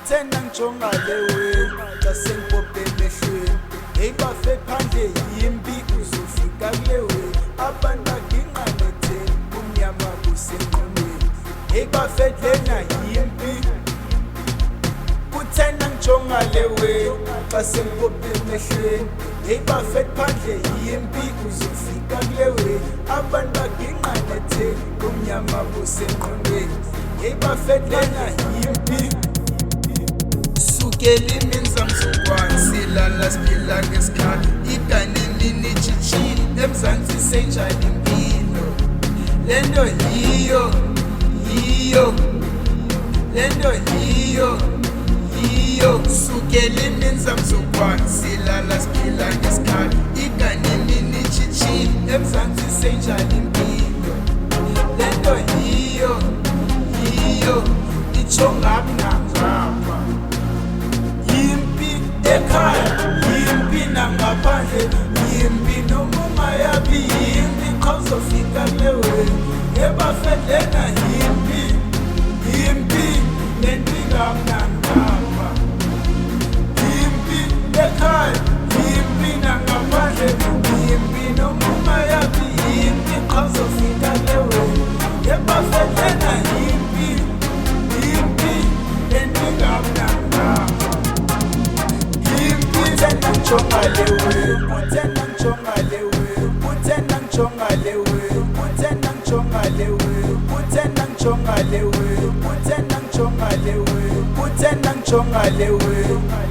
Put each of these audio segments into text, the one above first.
Tena ngijonga lewe ngasenkope emehlweni hey bafethu phandle yimbi uzofika kulewe abantu baginqane theni umnyama kusenqonweni hey bafethu lena yimbi kuthena ngijonga lewe ngasenkope emehlweni hey bafethu phandle yimbi uzofika kulewe abantu baginqane theni umnyama kusenqonweni hey bafethu lena yimbi Kelimi nizamzukwana silala siphila ngesikhathi iganini chichini emzansi senjani impilo lento yiyo lento yiyo sukelimi nizamzukwana silala siphila ngesikhathi iganini chichini emzansi senjani impilo lento yiyo ichongabi nangapha ekhaya yimpi nangaphandle yimpi noma yabi yimpi qhawuzofika kulewe ebafethu lena yimpi nentingamnangapha yimpi ekhaya yimpi nangaphandle yimpi noma yabi yimpi qhawuzofika kulewe ebafethu lena yimpi nentingamnangapha Tena ngijonga lewe, tena ngijonga lewe, tena ngijonga lewe, tena ngijonga lewe, tena ngijonga lewe, tena ngijonga lewe, tena ngijonga lewe,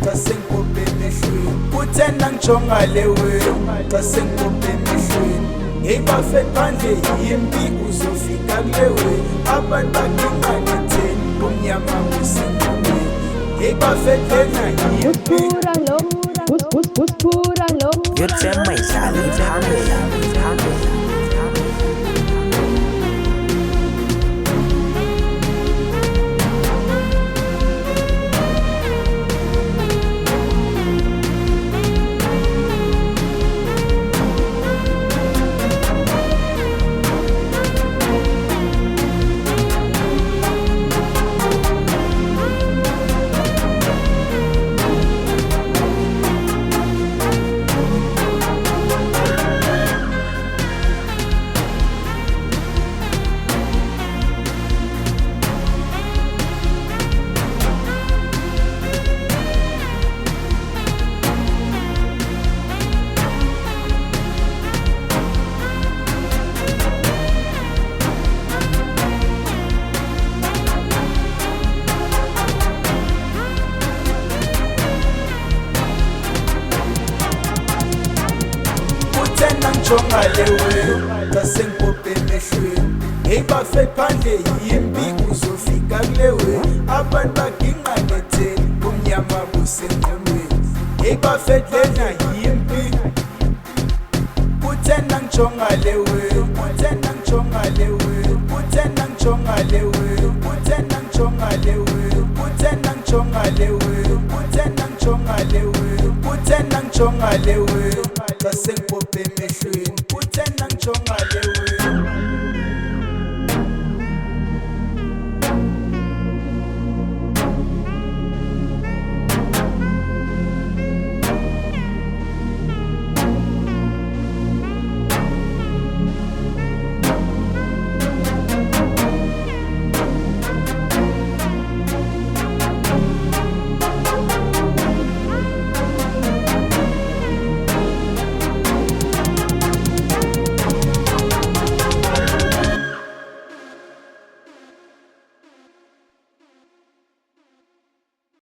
ngasenkope emehlweni, tena ngijonga lewe, ngasenkope emehlweni. Hey bafethu phandle yimpi uzofika kulewe, abantu baginqane theni umnyama kusenqonweni. Hey bafethu lena yimpi Yurtse mai sali thame Tena ngijonga lewe ngasenkope emehlweni hey bafethu phandle yimpi uzofika kulewe abantu baginqane theni umnyama kusenqonweni hey bafethu lena yimpi tena ngijonga lewe tena ngijonga lewe tena ngijonga lewe tena ngijonga lewe tena ngijonga lewe tena ngijonga lewe tena ngijonga lewe ngasenkope emehlweni tena ngijonga lewe